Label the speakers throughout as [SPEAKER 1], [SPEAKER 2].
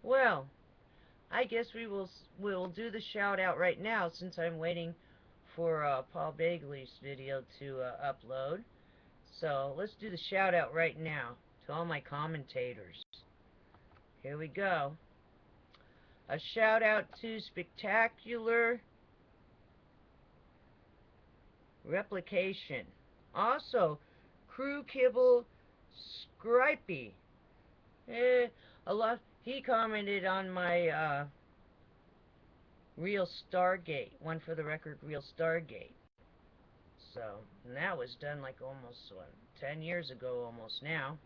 [SPEAKER 1] Well, I guess we'll do the shout out right now since I'm waiting for Paul Bagley's video to upload. So let's do the shout out right now to all my commentators. Here we go. A shout out to Spectacular Replication. Also, Crew Kibble Scripey. A lot. He commented on my Real Stargate, one for the record, Real Stargate. So, and that was done like almost, 10 years ago almost now.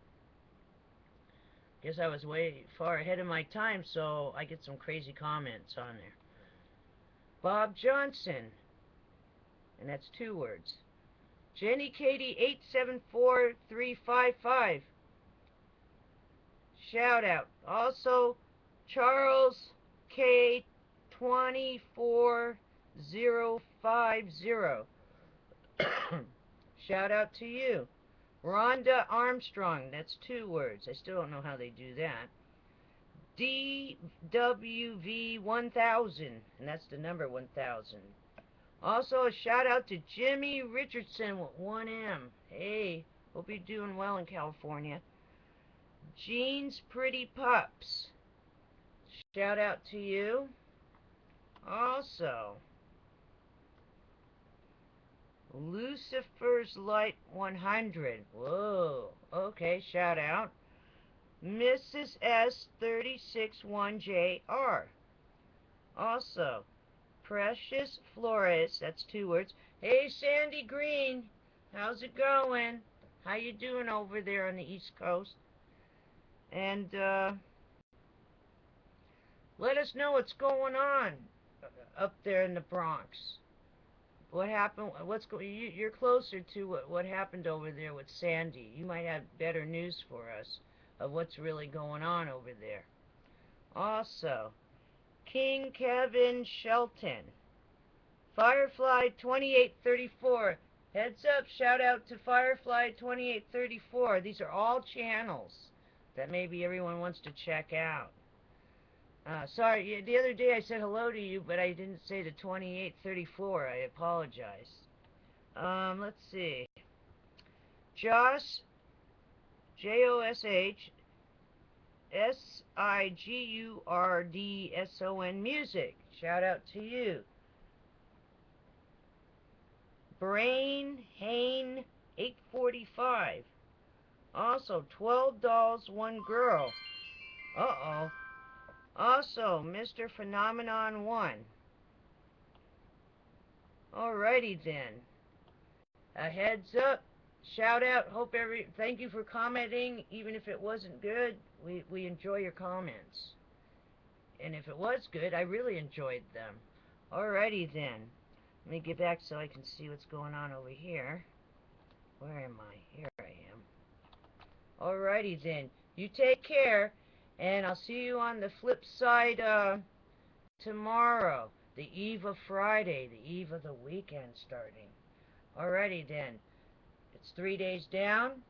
[SPEAKER 1] Guess I was way far ahead of my time, so I get some crazy comments on there. Bob Johnson, and that's 2 words. Jenny Katie 874355. Shout out. Also, Charles K 24050. Shout out to you. Rhonda Armstrong, that's 2 words. I still don't know how they do that. DWV1000, and that's the number 1000. Also, a shout out to Jimmy Richardson with 1M. Hey, hope you're doing well in California. Jean's Pretty Pups. Shout out to you. Also, Lucifer's Light 100. Whoa. Okay, shout out. Mrs. S361JR. Also, Precious Flores. That's 2 words. Hey, Sandy Green. How's it going? How you doing over there on the East Coast? And, let us know what's going on up there in the Bronx. What happened? You're closer to what happened over there with Sandy. You might have better news for us of what's really going on over there. Also, King Kevin Shelton, Firefly 2834. Heads up, shout out to Firefly 2834. These are all channels that maybe everyone wants to check out. Sorry, the other day I said hello to you, but I didn't say the 2834. I apologize. Let's see. Josh, Josh, Sigurdson Music. Shout out to you. Brain Hane 845. Also, 12 Dolls, 1 Girl. Uh-oh. Also, Mr. Phenomenon 1. Alrighty then. A heads up. Shout out. Thank you for commenting. Even if it wasn't good, we enjoy your comments. And if it was good, I really enjoyed them. Alrighty then. Let me get back so I can see what's going on over here. Where am I? Here I am. Alrighty then. You take care. And I'll see you on the flip side tomorrow. The eve of Friday. The eve of the weekend starting. Alrighty then. It's 3 days down,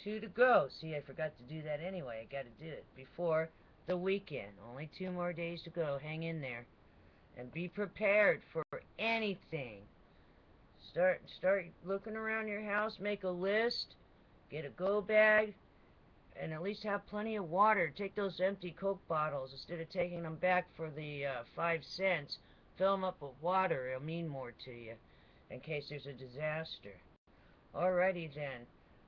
[SPEAKER 1] 2 to go. See, I forgot to do that anyway. I got to do it before the weekend. Only 2 more days to go. Hang in there. And be prepared for anything. Start looking around your house. Make a list. Get a go bag. And at least have plenty of water. Take those empty Coke bottles. Instead of taking them back for the 5 cents, fill them up with water. It'll mean more to you in case there's a disaster. Alrighty then.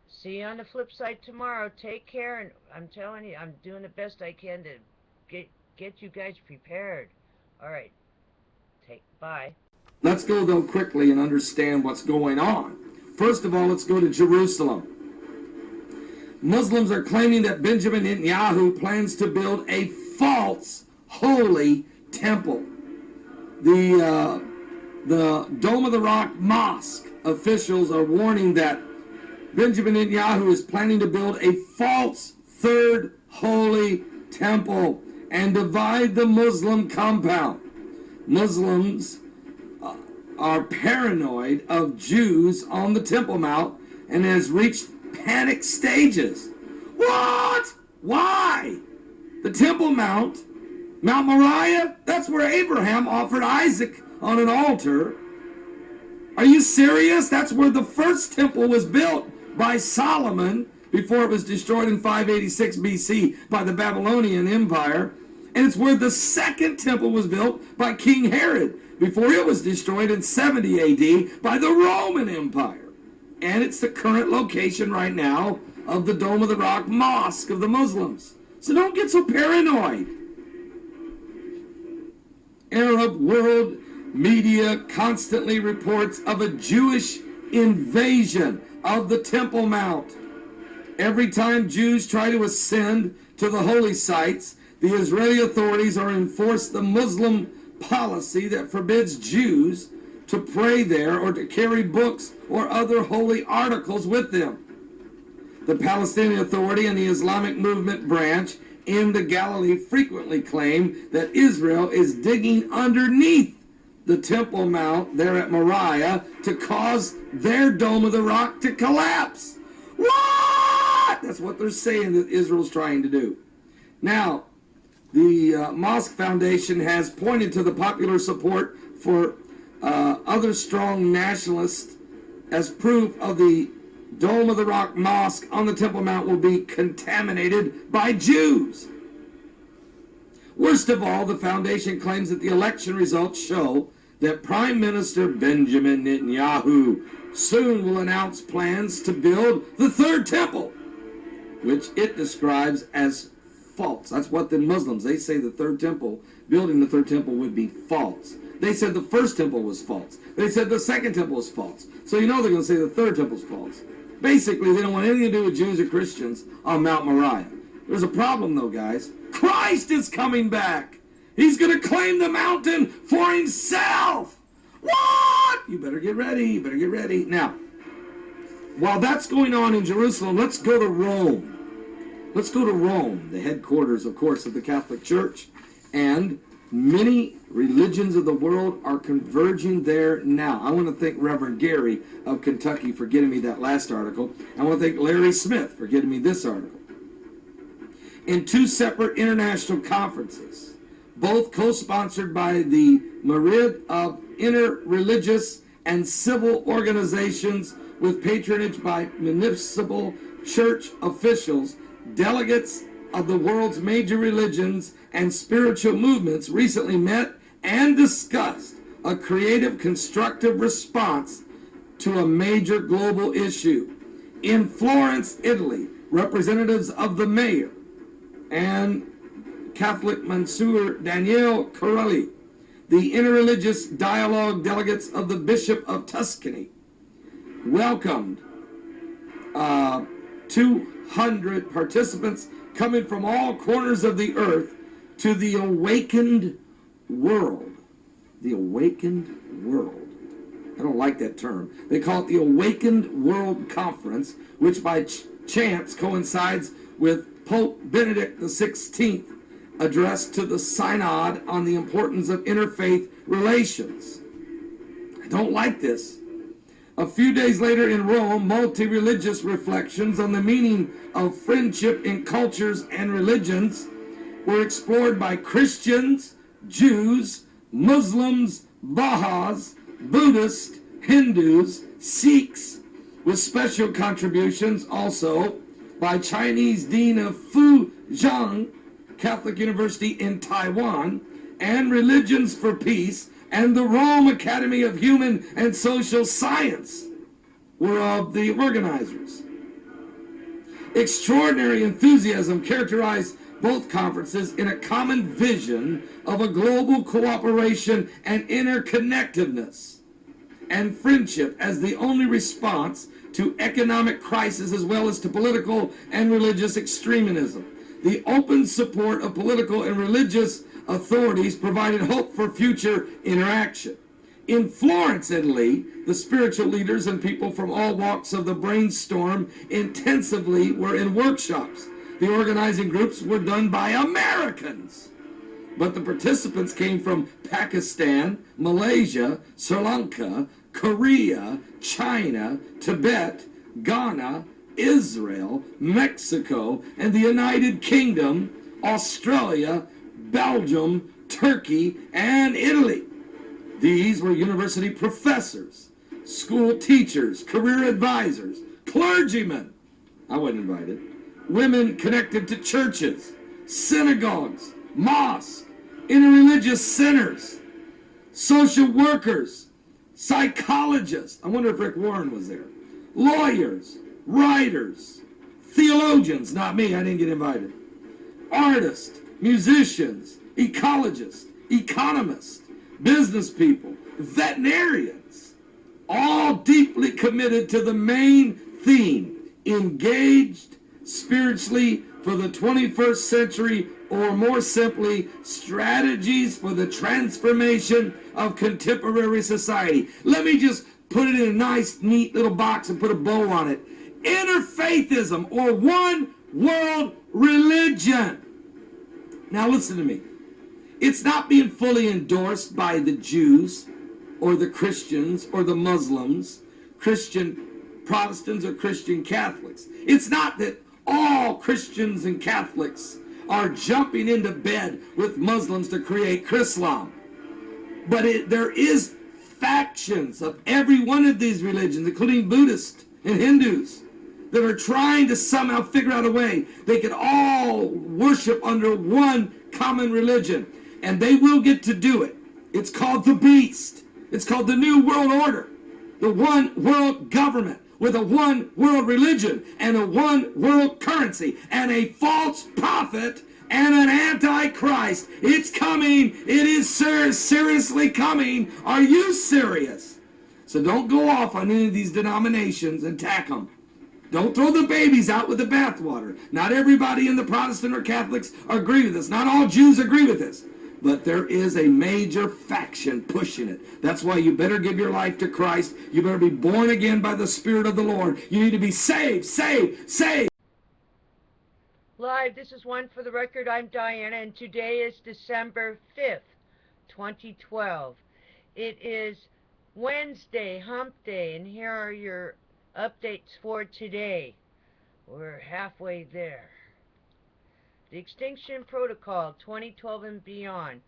[SPEAKER 1] See you on the flip side tomorrow. Take care, and I'm telling you, I'm doing the best I can to get you guys prepared. Alright. Bye.
[SPEAKER 2] Let's go, though, quickly and understand what's going on. First of all, let's go to Jerusalem. Muslims are claiming that Benjamin Netanyahu plans to build a false holy temple. The Dome of the Rock Mosque officials are warning that Benjamin Netanyahu is planning to build a false third holy temple and divide the Muslim compound. Muslims are paranoid of Jews on the Temple Mount and has reached panic stages. What? Why? The Temple Mount, Mount Moriah, that's where Abraham offered Isaac on an altar. Are you serious? That's where the first temple was built by Solomon before it was destroyed in 586 BC by the Babylonian Empire. And it's where the second temple was built by King Herod before it was destroyed in 70 AD by the Roman Empire. And it's the current location right now of the Dome of the Rock Mosque of the Muslims. So don't get so paranoid. Arab world media constantly reports of a Jewish invasion of the Temple Mount. Every time Jews try to ascend to the holy sites, the Israeli authorities are enforced the Muslim policy that forbids Jews to pray there or to carry books or other holy articles with them. The Palestinian Authority and the Islamic Movement branch in the Galilee frequently claim that Israel is digging underneath the Temple Mount there at Moriah to cause their Dome of the Rock to collapse. What? That's what they're saying that Israel's trying to do. Now, the Mosque Foundation has pointed to the popular support for other strong nationalists as proof of the Dome of the Rock Mosque on the Temple Mount will be contaminated by Jews. Worst of all, the foundation claims that the election results show that Prime Minister Benjamin Netanyahu soon will announce plans to build the third temple, which it describes as false. That's what the Muslims, they say the third temple, building the third temple would be false. They said the first temple was false. They said the second temple was false. So you know they're going to say the third temple is false. Basically, they don't want anything to do with Jews or Christians on Mount Moriah. There's a problem though, guys. Christ is coming back. He's going to claim the mountain for himself. What? You better get ready. You better get ready. Now, while that's going on in Jerusalem, let's go to Rome. Let's go to Rome, the headquarters, of course, of the Catholic Church. And many religions of the world are converging there now. I want to thank Reverend Gary of Kentucky for getting me that last article. I want to thank Larry Smith for getting me this article. In two separate international conferences, both co-sponsored by the myriad of interreligious and civil organizations with patronage by municipal church officials, delegates of the world's major religions and spiritual movements recently met and discussed a creative, constructive response to a major global issue. In Florence, Italy, representatives of the mayor and Catholic Monsignor Daniele Corelli, the interreligious dialogue delegates of the Bishop of Tuscany, welcomed 200 participants coming from all corners of the earth to the awakened world. The awakened world. I don't like that term. They call it the Awakened World Conference, which by chance coincides with Pope Benedict XVI address to the Synod on the importance of interfaith relations. I don't like this. A few days later in Rome, multi-religious reflections on the meaning of friendship in cultures and religions were explored by Christians, Jews, Muslims, Baha'is, Buddhists, Hindus, Sikhs, with special contributions also by Chinese Dean of Fujian Catholic University in Taiwan, and Religions for Peace, and the Rome Academy of Human and Social Science were of the organizers. Extraordinary enthusiasm characterized both conferences in a common vision of a global cooperation and interconnectedness and friendship as the only response to economic crisis as well as to political and religious extremism. The open support of political and religious authorities provided hope for future interaction. In Florence, Italy, the spiritual leaders and people from all walks of the brainstorm intensively were in workshops. The organizing groups were done by Americans, but the participants came from Pakistan, Malaysia, Sri Lanka, Korea, China, Tibet, Ghana, Israel, Mexico, and the United Kingdom, Australia, Belgium, Turkey, and Italy. These were university professors, school teachers, career advisors, clergymen. I wasn't invited. Women connected to churches, synagogues, mosques, interreligious centers, social workers, psychologists. I wonder if Rick Warren was there. Lawyers, writers, theologians, not me, I didn't get invited. Artists, musicians, ecologists, economists, business people, veterinarians, all deeply committed to the main theme, engaged spiritually for the 21st century, or more simply, strategies for the transformation of contemporary society. Let me just put it in a nice, neat little box and put a bow on it. Interfaithism, or one world religion. Now listen to me. It's not being fully endorsed by the Jews or the Christians or the Muslims, Christian Protestants or Christian Catholics. It's not that all Christians and Catholics are jumping into bed with Muslims to create Chrislam. But there is factions of every one of these religions, including Buddhists and Hindus, that are trying to somehow figure out a way they can all worship under one common religion. And they will get to do it. It's called the beast. It's called the New World Order. The one world government with a one world religion and a one world currency and a false prophet and an antichrist. It's coming. It is seriously coming. Are you serious? So don't go off on any of these denominations and attack them. Don't throw the babies out with the bathwater. Not everybody in the Protestant or Catholics agree with this. Not all Jews agree with this. But there is a major faction pushing it. That's why you better give your life to Christ. You better be born again by the Spirit of the Lord. You need to be saved, saved, saved.
[SPEAKER 1] Live, this is One for the Record. I'm Diana, and today is December 5th, 2012. It is Wednesday, Hump Day, and here are your updates for today. We're halfway there. The Extinction Protocol 2012 and beyond.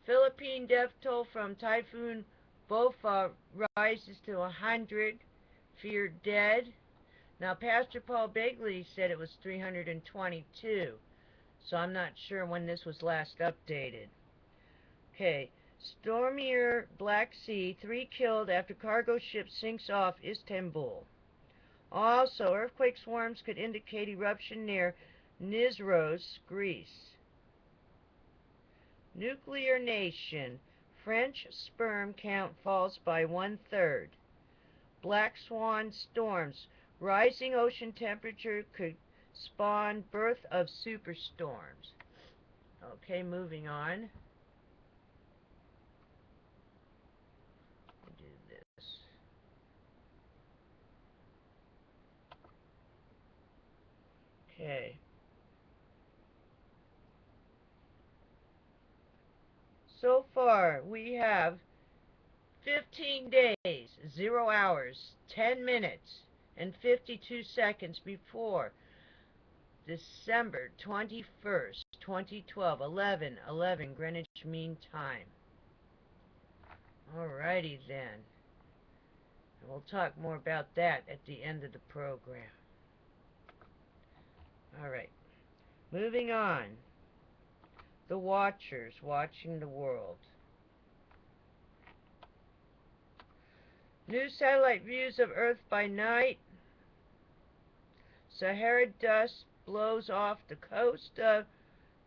[SPEAKER 1] Philippine death toll from Typhoon Bofa rises to 100. Feared dead. Now, Pastor Paul Begley said it was 322. So I'm not sure when this was last updated. Okay. Stormier Black Sea. 3 killed after cargo ship sinks off Istanbul. Also, earthquake swarms could indicate eruption near Nižeros, Greece. Nuclear nation. French sperm count falls by 1/3. Black swan storms. Rising ocean temperature could spawn birth of superstorms. Okay, moving on. Do this. Okay. So far, we have 15 days, 0 hours, 10 minutes, and 52 seconds before December 21st, 2012, 11:11 Greenwich Mean Time. Alrighty then. We'll talk more about that at the end of the program. Alright. Moving on. The Watchers watching the world. New satellite views of Earth by night. Sahara dust blows off the coast of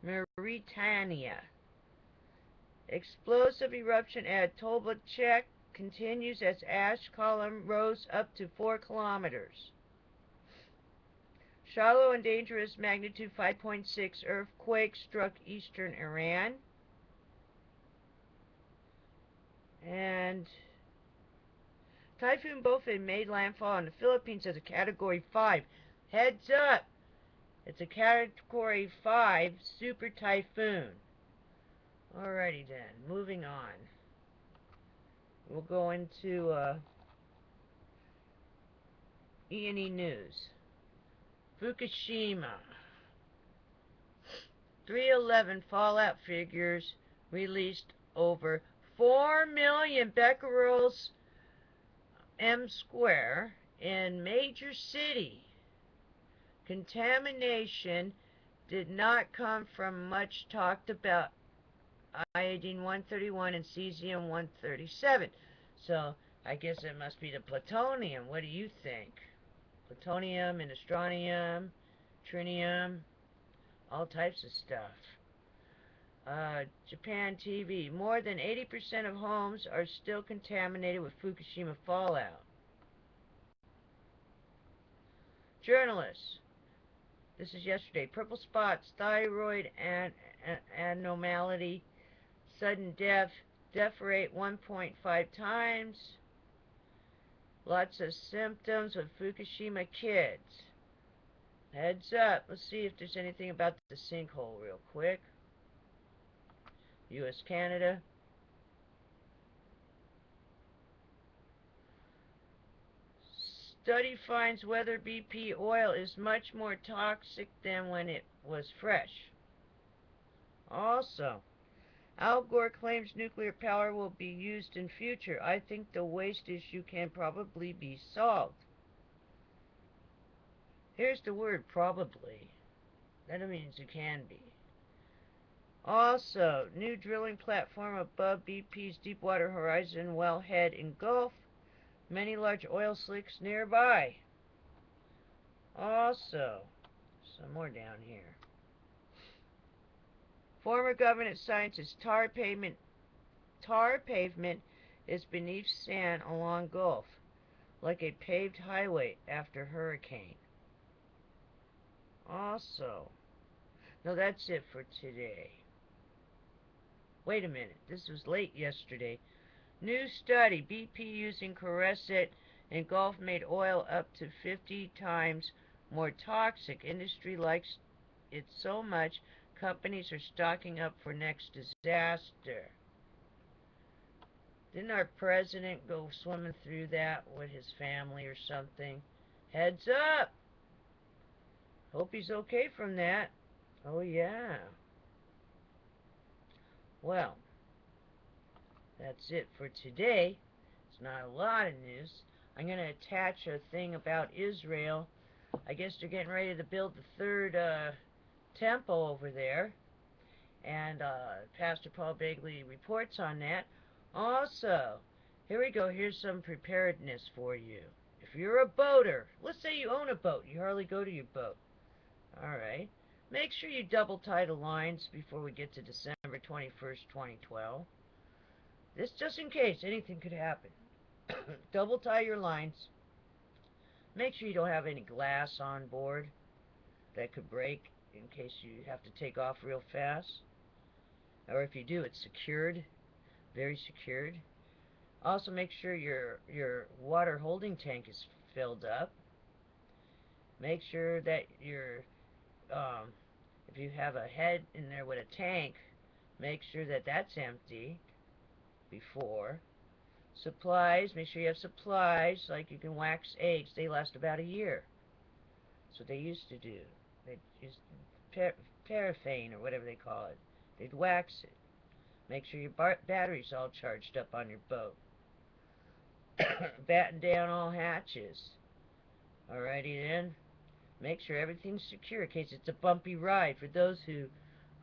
[SPEAKER 1] Mauritania. Explosive eruption at Tolbachek continues as ash column rose up to 4 kilometers. Shallow and dangerous magnitude 5.6 earthquake struck eastern Iran. And Typhoon Bofa made landfall on the Philippines as a Category 5. Heads up! It's a Category 5 super typhoon. Alrighty then, moving on. We'll go into E&E News. Fukushima. 311 Fallout figures released over 4 million becquerels m square in major city. Contamination did not come from much talked about iodine-131 and cesium-137. So I guess it must be the plutonium. What do you think? Plutonium and strontium, tritium, all types of stuff. Japan TV. More than 80% of homes are still contaminated with Fukushima fallout. Journalists. This is yesterday. Purple spots, thyroid abnormality, sudden death, death rate 1.5 times. Lots of symptoms with Fukushima kids. Heads up. Let's see if there's anything about the sinkhole real quick. U.S. Canada. Study finds whether BP oil is much more toxic than when it was fresh. Also, Al Gore claims nuclear power will be used in future. I think the waste issue can probably be solved. Here's the word probably. That means it can be. Also, new drilling platform above BP's Deepwater Horizon wellhead in Gulf. Many large oil slicks nearby. Also, some more down here. Former government scientist, tar pavement is beneath sand along Gulf, like a paved highway after hurricane. Also, no, that's it for today. Wait a minute, this was late yesterday. New study, BP using Coruscant in Gulf made oil up to 50 times more toxic. Industry likes it so much, companies are stocking up for next disaster. Didn't our president go swimming through that with his family or something? Heads up! Hope he's okay from that. Oh yeah. Well, that's it for today. It's not a lot of news. I'm going to attach a thing about Israel. I guess they're getting ready to build the third temple over there. And Pastor Paul Begley reports on that. Also, here we go. Here's some preparedness for you. If you're a boater, let's say you own a boat. You hardly go to your boat. Alright. Make sure you double tie the lines before we get to December 21st, 2012. This just in case anything could happen. Double tie your lines. Make sure you don't have any glass on board that could break in case you have to take off real fast. Or if you do, it's secured. Very secured. Also make sure your water holding tank is filled up. Make sure that if you have a head in there with a tank, make sure that that's empty before. Supplies, make sure you have supplies, like you can wax eggs. They last about a year. That's what they used to do. They'd use paraffin or whatever they call it. They'd wax it. Make sure your battery's all charged up on your boat. Batten down all hatches. Alrighty then. Make sure everything's secure in case it's a bumpy ride. For those who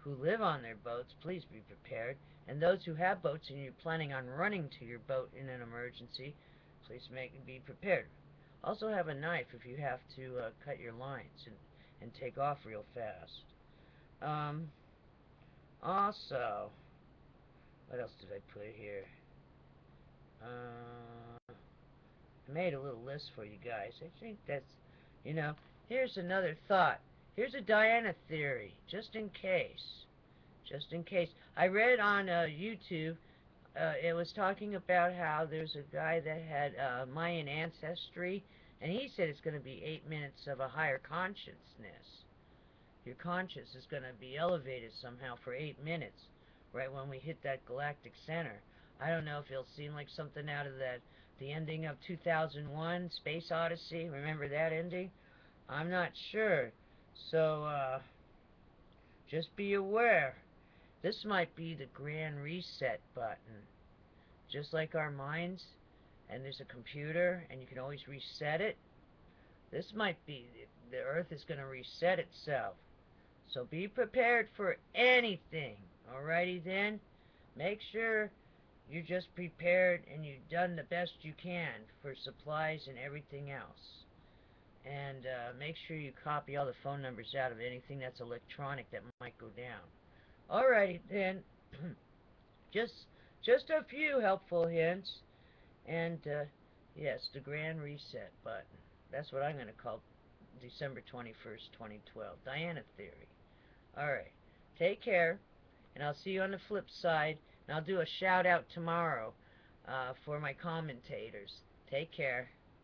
[SPEAKER 1] live on their boats, please be prepared. And those who have boats and you're planning on running to your boat in an emergency, please be prepared. Also have a knife if you have to cut your lines and take off real fast. Also, what else did I put here? I made a little list for you guys. I think that's, here's another thought. Here's a Diana theory, just in case. Just in case. I read on YouTube, it was talking about how there's a guy that had Mayan ancestry, and he said it's going to be 8 minutes of a higher consciousness. Your conscience is going to be elevated somehow for 8 minutes, right when we hit that galactic center. I don't know if it'll seem like something out of the ending of 2001, Space Odyssey. Remember that ending? I'm not sure. So, just be aware. This might be the grand reset button. Just like our minds, and there's a computer, and you can always reset it. This might be, the Earth is going to reset itself. So be prepared for anything. Alrighty then? Make sure you're just prepared and you've done the best you can for supplies and everything else. And make sure you copy all the phone numbers out of anything that's electronic that might go down. Alrighty then. just a few helpful hints. And yes, the grand reset button. That's what I'm going to call December 21st, 2012. Diana Theory. Alright. Take care. And I'll see you on the flip side. And I'll do a shout out tomorrow for my commentators. Take care.